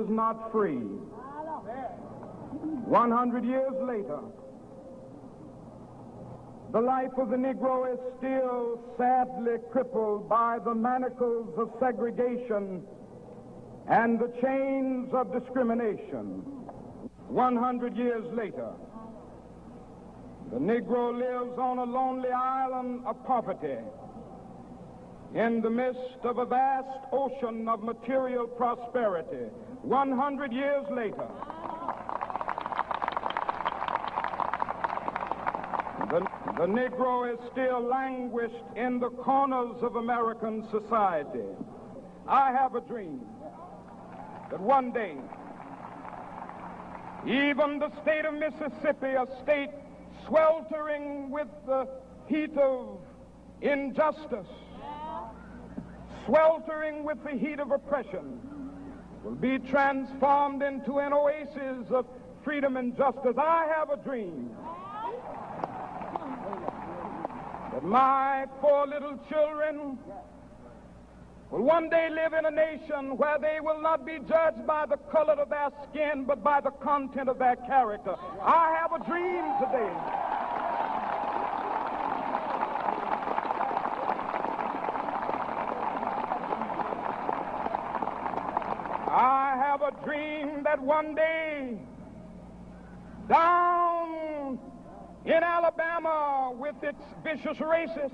is not free. 100 years later, the life of the Negro is still sadly crippled by the manacles of segregation and the chains of discrimination. 100 years later, the Negro lives on a lonely island of poverty in the midst of a vast ocean of material prosperity. 100 years later, the Negro is still languished in the corners of American society. I have a dream that one day, even the state of Mississippi, a state sweltering with the heat of injustice, sweltering with the heat of oppression, will be transformed into an oasis of freedom and justice. I have a dream that my 4 little children will one day live in a nation where they will not be judged by the color of their skin, but by the content of their character. I have a dream today. I have a dream that one day, down in Alabama, with its vicious racists,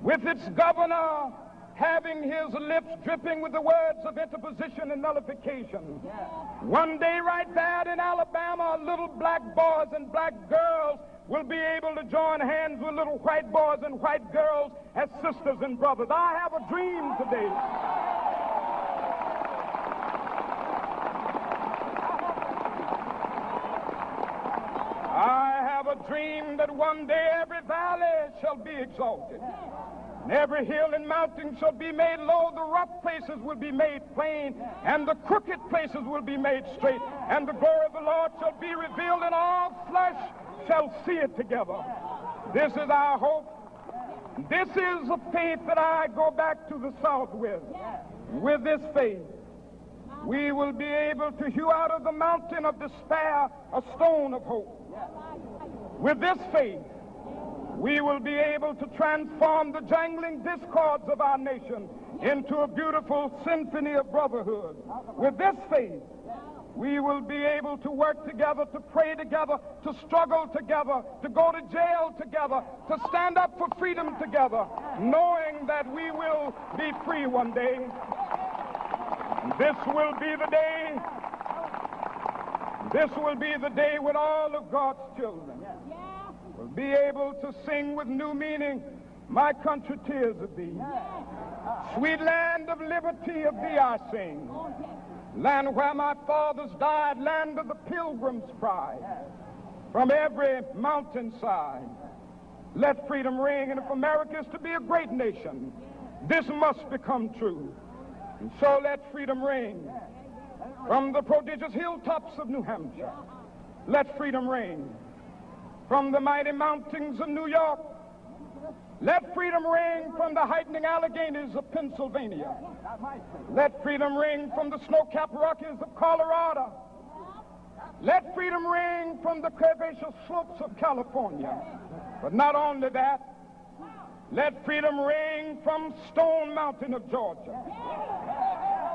with its governor having his lips dripping with the words of interposition and nullification, one day right there in Alabama, little black boys and black girls will be able to join hands with little white boys and white girls as sisters and brothers. I have a dream today. I have a dream that one day every valley shall be exalted, and every hill and mountain shall be made low. The rough places will be made plain, and the crooked places will be made straight, and the glory of the Lord shall be revealed, and all flesh shall see it together. This is our hope. This is a faith that I go back to the South with. With this faith, we will be able to hew out of the mountain of despair a stone of hope. With this faith, we will be able to transform the jangling discords of our nation into a beautiful symphony of brotherhood. With this faith, we will be able to work together, to pray together, to struggle together, to go to jail together, to stand up for freedom together, knowing that we will be free one day. This will be the day. This will be the day when all of God's children will be able to sing with new meaning, "My country, tears of thee. Sweet land of liberty, of thee I sing. Land where my fathers died, land of the pilgrim's pride. From every mountainside, let freedom ring. And if America is to be a great nation, this must become true. And so let freedom ring. From the prodigious hilltops of New Hampshire, let freedom ring. From the mighty mountains of New York, let freedom ring. From the heightening Alleghanies of Pennsylvania, let freedom ring. From the snow-capped Rockies of Colorado, let freedom ring. From the curvaceous slopes of California. But not only that, let freedom ring from Stone Mountain of Georgia.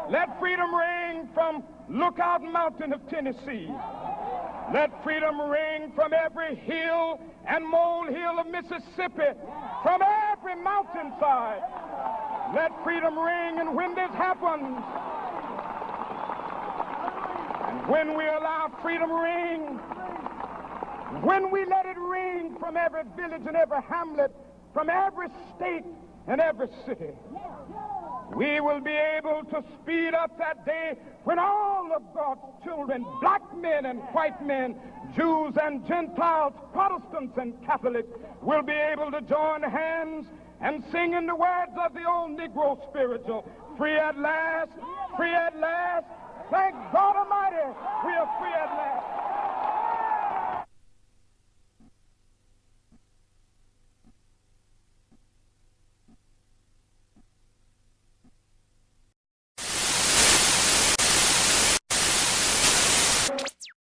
Let freedom ring from Lookout Mountain of Tennessee. Let freedom ring from every hill and molehill of Mississippi, from every mountainside. Let freedom ring. And when this happens, and when we allow freedom ring, when we let it ring from every village and every hamlet, from every state and every city, we will be able to speed up that day when all of God's children, black men and white men, Jews and Gentiles, Protestants and Catholics, will be able to join hands and sing in the words of the old Negro spiritual, "Free at last, free at last. Thank God Almighty, we are free at last."